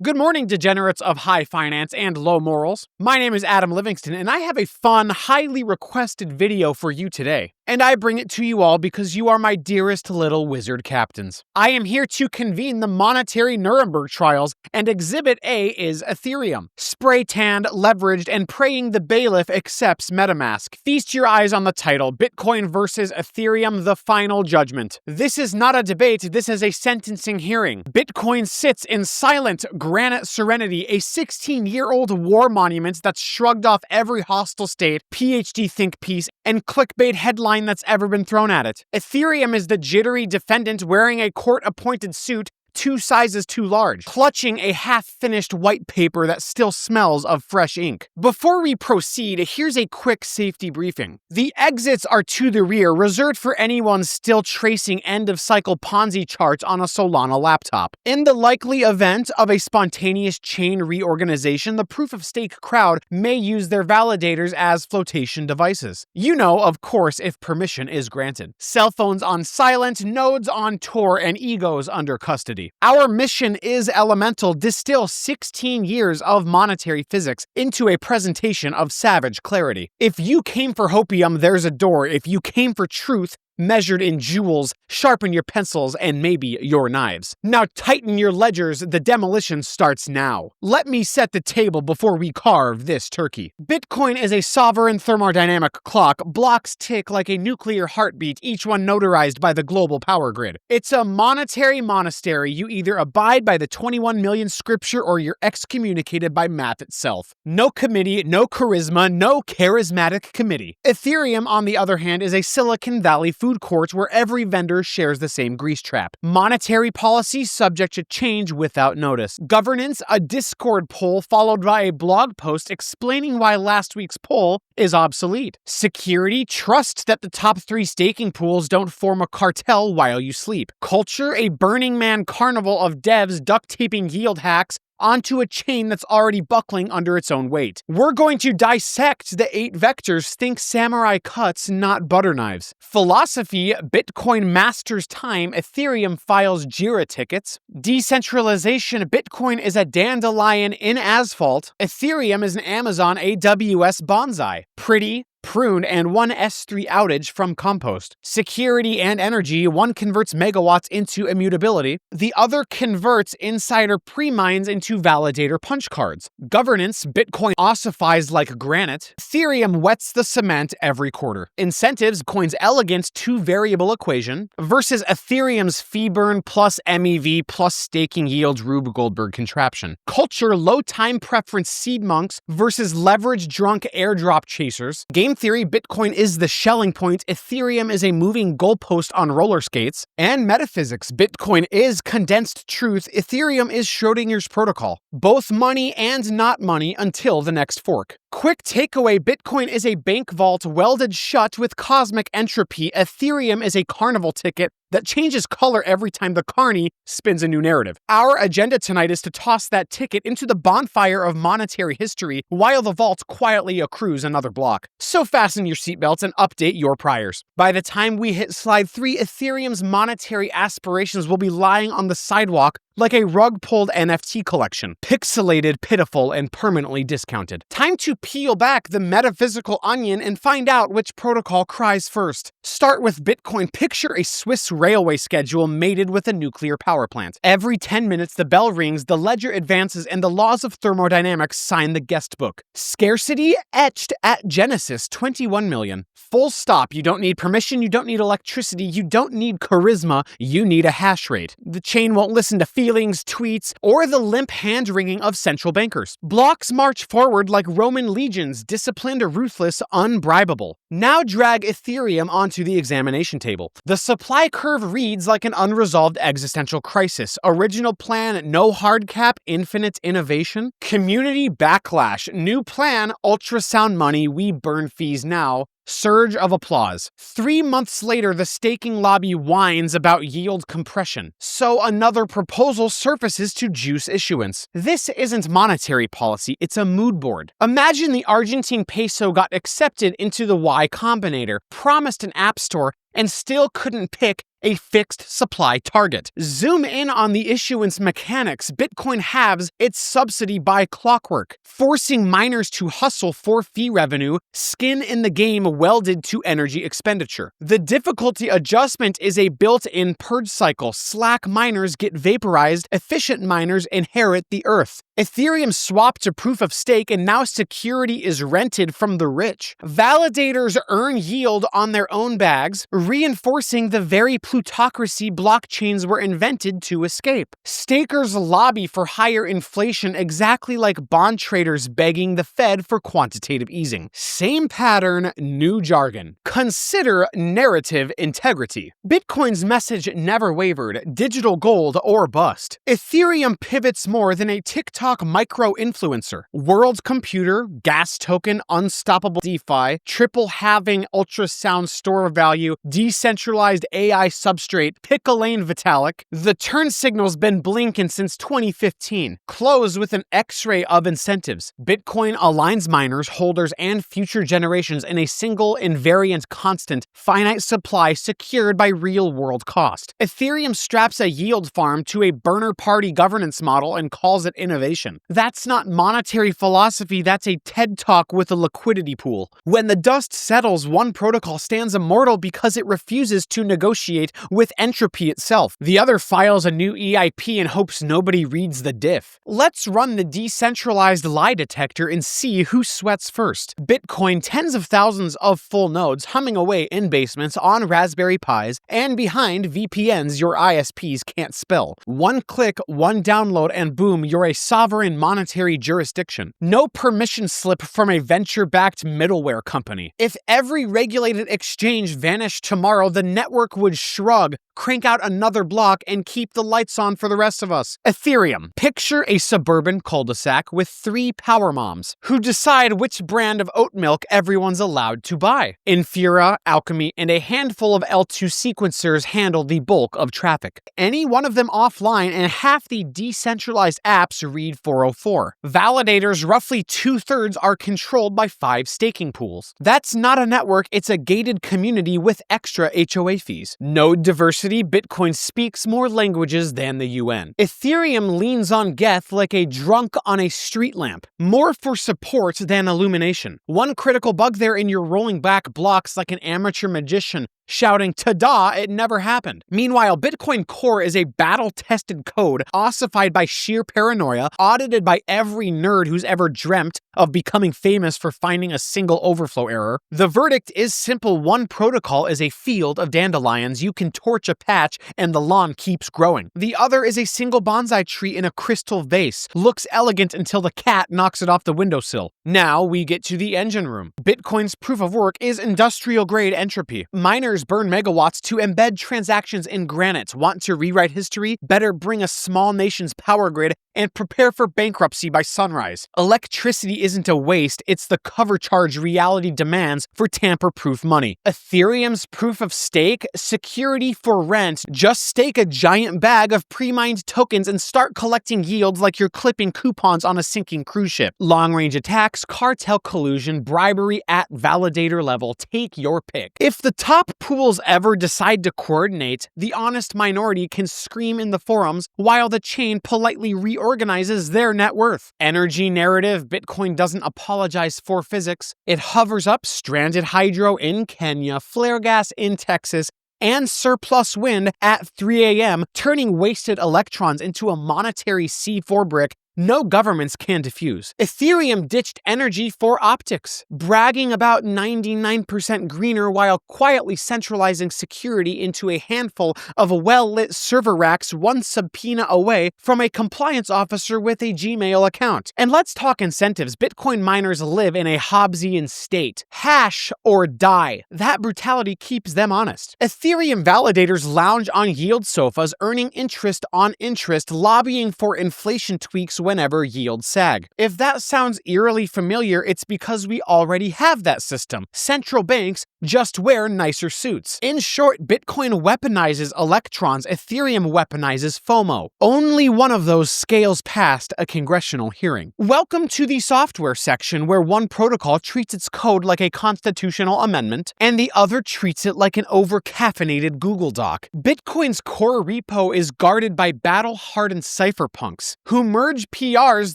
Good morning, degenerates of high finance and low morals. My name is Adam Livingston, and I have a fun, highly requested video for you today. And I bring it to you all because you are my dearest little wizard captains. I am here to convene the Monetary Nuremberg Trials, and Exhibit A is Ethereum. Spray-tanned, leveraged, and praying the bailiff accepts MetaMask. Feast your eyes on the title, Bitcoin versus Ethereum, the final judgment. This is not a debate, this is a sentencing hearing. Bitcoin sits in silent, granite serenity, a 16-year-old war monument that's shrugged off every hostile state, PhD think piece, and clickbait headline that's ever been thrown at it. Ethereum is the jittery defendant wearing a court-appointed suit 2 sizes too large, clutching a half-finished white paper that still smells of fresh ink. Before we proceed, here's a quick safety briefing. The exits are to the rear, reserved for anyone still tracing end-of-cycle Ponzi charts on a Solana laptop. In the likely event of a spontaneous chain reorganization, the proof-of-stake crowd may use their validators as flotation devices. You know, of course, if permission is granted. Cell phones on silent, nodes on tour, and egos under custody. Our mission is elemental: distill 16 years of monetary physics into a presentation of savage clarity. If you came for hopium, there's a door. If you came for truth, measured in joules, sharpen your pencils and maybe your knives. Now tighten your ledgers, the demolition starts now. Let me set the table before we carve this turkey. Bitcoin is a sovereign thermodynamic clock. Blocks tick like a nuclear heartbeat, each one notarized by the global power grid. It's a monetary monastery. You either abide by the 21 million scripture or you're excommunicated by math itself. No committee, no charisma, no charismatic committee. Ethereum, on the other hand, is a Silicon Valley food court where every vendor shares the same grease trap. Monetary policy subject to change without notice. Governance, a Discord poll followed by a blog post explaining why last week's poll is obsolete. Security, trust that the top 3 staking pools don't form a cartel while you sleep. Culture, a Burning Man carnival of devs duct taping yield hacks onto a chain that's already buckling under its own weight. We're going to dissect the 8 vectors, think samurai cuts, not butter knives. Philosophy, Bitcoin masters time, Ethereum files Jira tickets. Decentralization, Bitcoin is a dandelion in asphalt, Ethereum is an Amazon AWS bonsai. Pretty, prune, and one S3 outage from compost. Security and energy, one converts megawatts into immutability, the other converts insider pre-mines into validator punch cards. Governance, Bitcoin ossifies like granite, Ethereum wets the cement every quarter. Incentives, Coin's elegant 2-variable equation versus Ethereum's fee burn plus MEV plus staking yields Rube Goldberg contraption. Culture, low time preference seed monks versus leverage drunk airdrop chasers. Game theory, Bitcoin is the shelling point, Ethereum is a moving goalpost on roller skates. And metaphysics, Bitcoin is condensed truth, Ethereum is Schrodinger's protocol. Both money and not money until the next fork. Quick takeaway, Bitcoin is a bank vault welded shut with cosmic entropy, Ethereum is a carnival ticket that changes color every time the carny spins a new narrative. Our agenda tonight is to toss that ticket into the bonfire of monetary history while the vault quietly accrues another block. So fasten your seatbelts and update your priors. By the time we hit slide 3, Ethereum's monetary aspirations will be lying on the sidewalk like a rug-pulled NFT collection, pixelated, pitiful, and permanently discounted. Time to peel back the metaphysical onion and find out which protocol cries first. Start with Bitcoin. Picture a Swiss railway schedule mated with a nuclear power plant. Every 10 minutes, the bell rings, the ledger advances, and the laws of thermodynamics sign the guest book. Scarcity etched at Genesis, 21 million. Full stop. You don't need permission, you don't need electricity, you don't need charisma, you need a hash rate. The chain won't listen to feelings, tweets, or the limp hand-wringing of central bankers. Blocks march forward like Roman legions, disciplined, ruthless, unbribable. Now drag Ethereum onto the examination table. The supply curve reads like an unresolved existential crisis. Original plan, no hard cap, infinite innovation. Community backlash. New plan, ultrasound money, we burn fees now. Surge of applause. 3 months later, the staking lobby whines about yield compression. So another proposal surfaces to juice issuance. This isn't monetary policy, it's a mood board. Imagine the Argentine peso got accepted into the Y Combinator, promised an app store, and still couldn't pick a fixed supply target. Zoom in on the issuance mechanics. Bitcoin halves its subsidy by clockwork, forcing miners to hustle for fee revenue, skin in the game welded to energy expenditure. The difficulty adjustment is a built-in purge cycle. Slack miners get vaporized, efficient miners inherit the earth. Ethereum swapped to proof of stake, and now security is rented from the rich. Validators earn yield on their own bags, reinforcing the very plutocracy blockchains were invented to escape. Stakers lobby for higher inflation, exactly like bond traders begging the Fed for quantitative easing. Same pattern, new jargon. Consider narrative integrity. Bitcoin's message never wavered: digital gold or bust. Ethereum pivots more than a TikTok micro-influencer. World computer, gas token, unstoppable DeFi, triple halving ultrasound store value, decentralized AI substrate, pick a lane Vitalik. The turn signal's been blinking since 2015. Close with an X-ray of incentives. Bitcoin aligns miners, holders, and future generations in a single invariant constant finite supply secured by real-world cost. Ethereum straps a yield farm to a burner party governance model and calls it innovation. That's not monetary philosophy, that's a TED Talk with a liquidity pool. When the dust settles, one protocol stands immortal because it refuses to negotiate with entropy itself. The other files a new EIP and hopes nobody reads the diff. Let's run the decentralized lie detector and see who sweats first. Bitcoin, tens of thousands of full nodes humming away in basements on Raspberry Pis and behind VPNs your ISPs can't spell. One click, one download, and boom, you're a sovereign monetary jurisdiction. No permission slip from a venture-backed middleware company. If every regulated exchange vanished tomorrow, the network would shrug, crank out another block, and keep the lights on for the rest of us. Ethereum. Picture a suburban cul-de-sac with 3 power moms who decide which brand of oat milk everyone's allowed to buy. Infura, Alchemy, and a handful of L2 sequencers handle the bulk of traffic. Any one of them offline and half the decentralized apps read 404. Validators, roughly 2/3, are controlled by 5 staking pools. That's not a network, it's a gated community with extra HOA fees. Node diversity, Bitcoin speaks more languages than the UN. Ethereum leans on Geth like a drunk on a street lamp, more for support than illumination. One critical bug there and you're rolling back blocks like an amateur magician, shouting, "Ta-da, it never happened." Meanwhile, Bitcoin Core is a battle-tested code, ossified by sheer paranoia, audited by every nerd who's ever dreamt of becoming famous for finding a single overflow error. The verdict is simple: one protocol is a field of dandelions. You can torch a patch and the lawn keeps growing. The other is a single bonsai tree in a crystal vase. Looks elegant until the cat knocks it off the windowsill. Now we get to the engine room. Bitcoin's proof of work is industrial-grade entropy. Miners burn megawatts to embed transactions in granite. Want to rewrite history? Better bring a small nation's power grid and prepare for bankruptcy by sunrise. Electricity isn't a waste, it's the cover charge reality demands for tamper-proof money. Ethereum's proof of stake? Security for rent. Just stake a giant bag of pre-mined tokens and start collecting yields like you're clipping coupons on a sinking cruise ship. Long-range attacks, cartel collusion, bribery at validator level. Take your pick. If the top pools ever decide to coordinate, the honest minority can scream in the forums while the chain politely reorganizes their net worth. Energy narrative: Bitcoin doesn't apologize for physics. It hovers up stranded hydro in Kenya, flare gas in Texas, and surplus wind at 3 a.m., turning wasted electrons into a monetary C4 brick no governments can diffuse. Ethereum ditched energy for optics, bragging about 99% greener while quietly centralizing security into a handful of well-lit server racks, one subpoena away from a compliance officer with a Gmail account. And let's talk incentives. Bitcoin miners live in a Hobbesian state. Hash or die. That brutality keeps them honest. Ethereum validators lounge on yield sofas, earning interest on interest, lobbying for inflation tweaks whenever yields sag. If that sounds eerily familiar, it's because we already have that system. Central banks just wear nicer suits. In short, Bitcoin weaponizes electrons, Ethereum weaponizes FOMO. Only one of those scales past a congressional hearing. Welcome to the software section, where one protocol treats its code like a constitutional amendment, and the other treats it like an over-caffeinated Google Doc. Bitcoin's core repo is guarded by battle-hardened cypherpunks, who merge PRs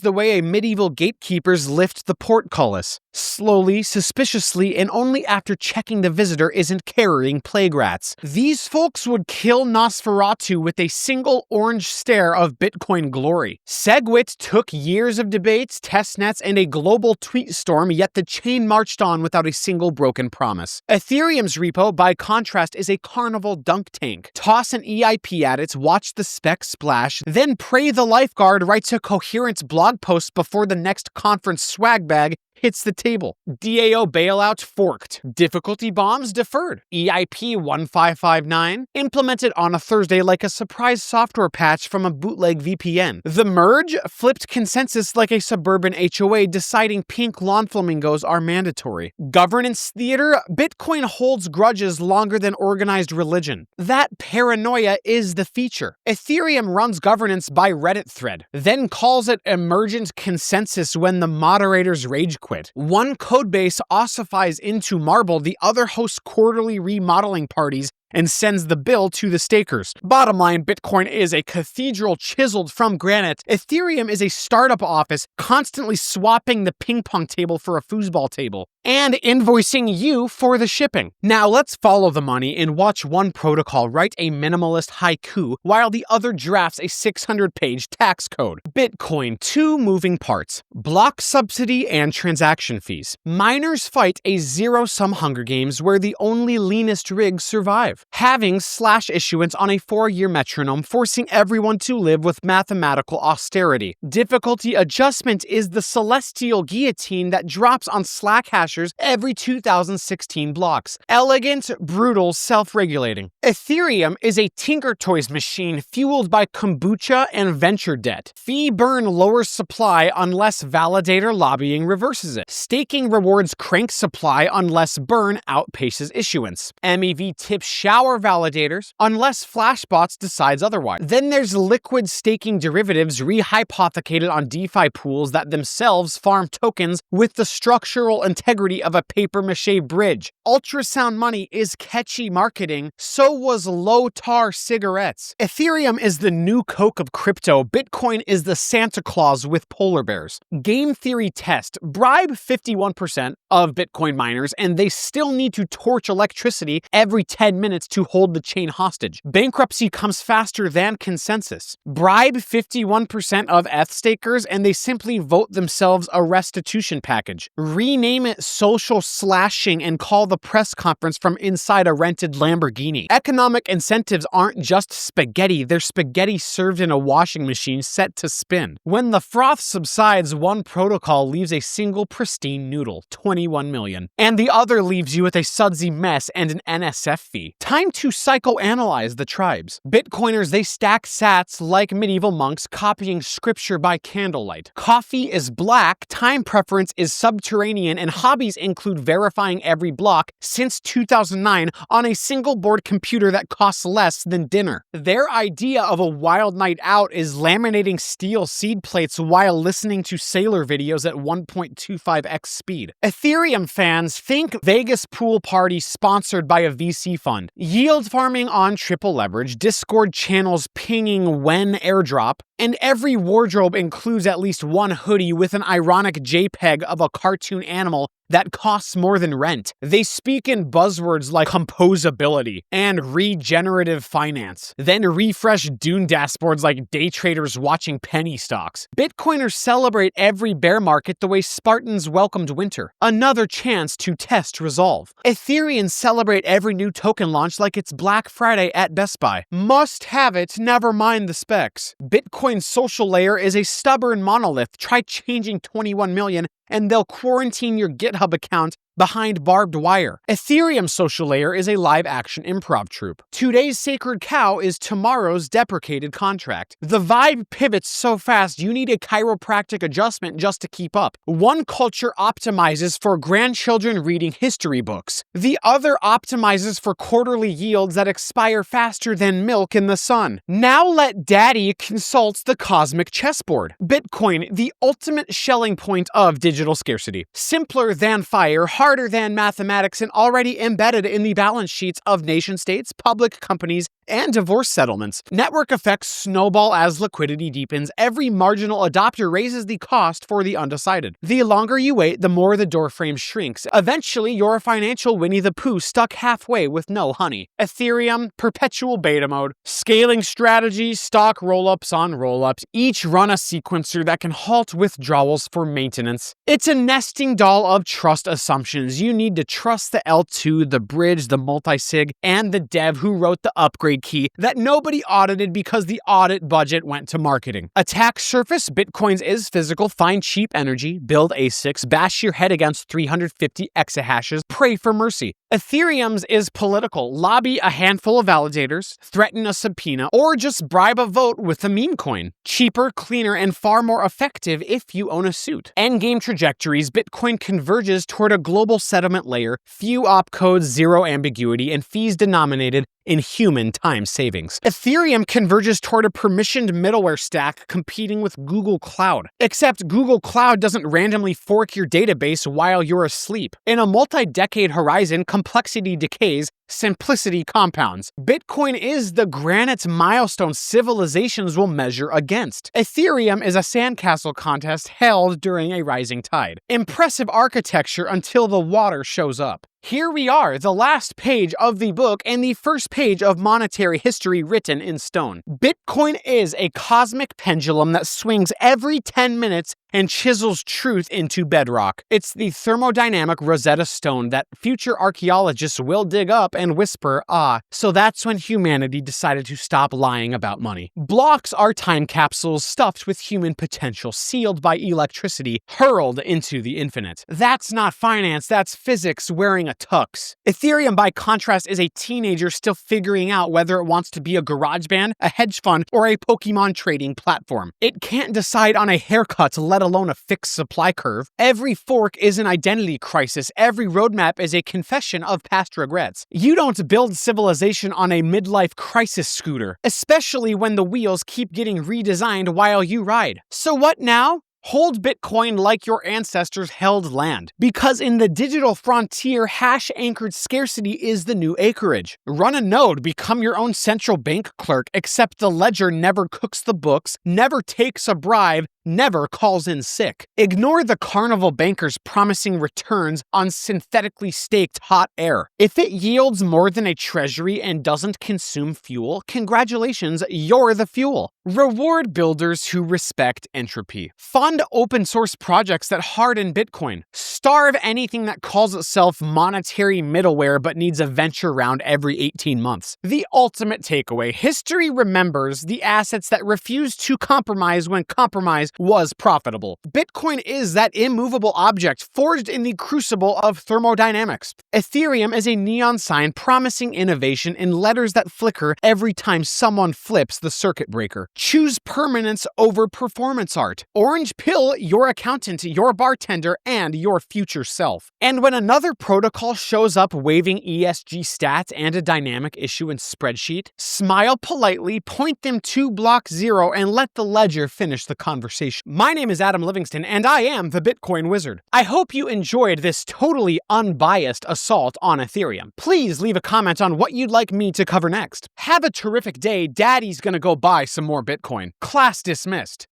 the way a medieval gatekeepers lift the portcullis. Slowly, suspiciously, and only after checking the visitor isn't carrying plague rats. These folks would kill Nosferatu with a single orange stare of Bitcoin glory. SegWit took years of debates, testnets, and a global tweet storm, yet the chain marched on without a single broken promise. Ethereum's repo, by contrast, is a carnival dunk tank. Toss an EIP at it, watch the specs splash, then pray the lifeguard writes a coherent blog post before the next conference swag bag hits the table. DAO bailout forked. Difficulty bombs deferred. EIP 1559 implemented on a Thursday like a surprise software patch from a bootleg VPN. The merge flipped consensus like a suburban HOA deciding pink lawn flamingos are mandatory. Governance theater, Bitcoin holds grudges longer than organized religion. That paranoia is the feature. Ethereum runs governance by Reddit thread, then calls it emergent consensus when the moderators rage quit. One codebase ossifies into marble, the other hosts quarterly remodeling parties and sends the bill to the stakers. Bottom line, Bitcoin is a cathedral chiseled from granite. Ethereum is a startup office constantly swapping the ping pong table for a foosball table and invoicing you for the shipping. Now let's follow the money and watch one protocol write a minimalist haiku while the other drafts a 600-page tax code. Bitcoin, two moving parts: block subsidy and transaction fees. Miners fight a zero-sum Hunger Games where the only leanest rigs survive. Having /issuance on a 4-year metronome, forcing everyone to live with mathematical austerity. Difficulty adjustment is the celestial guillotine that drops on Slack hashers every 2016 blocks. Elegant, brutal, self-regulating. Ethereum is a Tinker Toys machine fueled by kombucha and venture debt. Fee burn lowers supply unless validator lobbying reverses it. Staking rewards crank supply unless burn outpaces issuance. MEV tips shower validators unless Flashbots decides otherwise. Then there's liquid staking derivatives rehypothecated on DeFi pools that themselves farm tokens with the structural integrity of a papier-mâché bridge. Ultrasound money is catchy marketing, so was low-tar cigarettes. Ethereum is the new Coke of crypto. Bitcoin is the Santa Claus with polar bears. Game theory test. Bribe 51% of Bitcoin miners and they still need to torch electricity every 10 minutes to hold the chain hostage. Bankruptcy comes faster than consensus. Bribe 51% of ETH stakers and they simply vote themselves a restitution package. Rename it social slashing and call the press conference from inside a rented Lamborghini. Economic incentives aren't just spaghetti, they're spaghetti served in a washing machine set to spin. When the froth subsides, one protocol leaves a single pristine noodle, 21 million, and the other leaves you with a sudsy mess and an NSF fee. Time to psychoanalyze the tribes. Bitcoiners, they stack sats like medieval monks, copying scripture by candlelight. Coffee is black, time preference is subterranean, and hobbies include verifying every block since 2009 on a single board computer that costs less than dinner. Their idea of a wild night out is laminating steel seed plates while listening to sailor videos at 1.25x speed. Ethereum fans, think Vegas pool party sponsored by a VC fund. Yield farming on triple leverage, Discord channels pinging when airdrop, and every wardrobe includes at least one hoodie with an ironic JPEG of a cartoon animal that costs more than rent. They speak in buzzwords like composability and regenerative finance, then refresh Dune dashboards like day traders watching penny stocks. Bitcoiners celebrate every bear market the way Spartans welcomed winter, another chance to test resolve. Ethereans celebrate every new token launch like it's Black Friday at Best Buy. Must have it, never mind the specs. Bitcoin's social layer is a stubborn monolith. Try changing 21 million and they'll quarantine your GitHub account behind barbed wire. Ethereum's social layer is a live-action improv troupe. Today's sacred cow is tomorrow's deprecated contract. The vibe pivots so fast you need a chiropractic adjustment just to keep up. One culture optimizes for grandchildren reading history books. The other optimizes for quarterly yields that expire faster than milk in the sun. Now let Daddy consult the cosmic chessboard. Bitcoin, the ultimate shelling point of digital scarcity. Simpler than fire, harder than mathematics, and already embedded in the balance sheets of nation-states, public companies, and divorce settlements. Network effects snowball as liquidity deepens. Every marginal adopter raises the cost for the undecided. The longer you wait, the more the doorframe shrinks. Eventually, you're a financial Winnie the Pooh stuck halfway with no honey. Ethereum, perpetual beta mode, scaling strategy, stock roll-ups on roll-ups, each run a sequencer that can halt withdrawals for maintenance. It's a nesting doll of trust assumptions. You need to trust the L2, the bridge, the multisig, and the dev who wrote the upgrade key that nobody audited because the audit budget went to marketing. Attack surface, Bitcoin's is physical. Find cheap energy, build ASICs, bash your head against 350 exahashes, pray for mercy. Ethereum's is political. Lobby a handful of validators, threaten a subpoena, or just bribe a vote with a meme coin. Cheaper, cleaner, and far more effective if you own a suit. Endgame trajectories, Bitcoin converges toward a global settlement layer, few opcodes, zero ambiguity, and fees denominated in human time savings. Ethereum converges toward a permissioned middleware stack competing with Google Cloud. Except Google Cloud doesn't randomly fork your database while you're asleep. In a multi-decade horizon, complexity decays, simplicity compounds. Bitcoin is the granite milestone civilizations will measure against. Ethereum is a sandcastle contest held during a rising tide. Impressive architecture until the water shows up. Here we are, the last page of the book and the first page of monetary history written in stone. Bitcoin is a cosmic pendulum that swings every 10 minutes and chisels truth into bedrock. It's the thermodynamic Rosetta Stone that future archaeologists will dig up and whisper, ah, so that's when humanity decided to stop lying about money. Blocks are time capsules stuffed with human potential, sealed by electricity, hurled into the infinite. That's not finance, that's physics wearing a tux. Ethereum, by contrast, is a teenager still figuring out whether it wants to be a garage band, a hedge fund, or a Pokemon trading platform. It can't decide on a haircut, let alone a fixed supply curve. Every fork is an identity crisis. Every roadmap is a confession of past regrets. You don't build civilization on a midlife crisis scooter, especially when the wheels keep getting redesigned while you ride. So what now? Hold Bitcoin like your ancestors held land. Because in the digital frontier, hash-anchored scarcity is the new acreage. Run a node, become your own central bank clerk, except the ledger never cooks the books, never takes a bribe, never calls in sick. Ignore the carnival bankers promising returns on synthetically staked hot air. If it yields more than a treasury and doesn't consume fuel, congratulations, you're the fuel. Reward builders who respect entropy. Fund open source projects that harden Bitcoin. Starve anything that calls itself monetary middleware but needs a venture round every 18 months. The ultimate takeaway: history remembers the assets that refused to compromise when compromise was profitable. Bitcoin is that immovable object forged in the crucible of thermodynamics. Ethereum is a neon sign promising innovation in letters that flicker every time someone flips the circuit breaker. Choose permanence over performance art. Orange pill your accountant, your bartender, and your future self. And when another protocol shows up waving ESG stats and a dynamic issuance spreadsheet, smile politely, point them to block zero, and let the ledger finish the conversation. My name is Adam Livingston, and I am the Bitcoin Wizard. I hope you enjoyed this totally unbiased assault on Ethereum. Please leave a comment on what you'd like me to cover next. Have a terrific day. Daddy's gonna go buy some more Bitcoin. Class dismissed.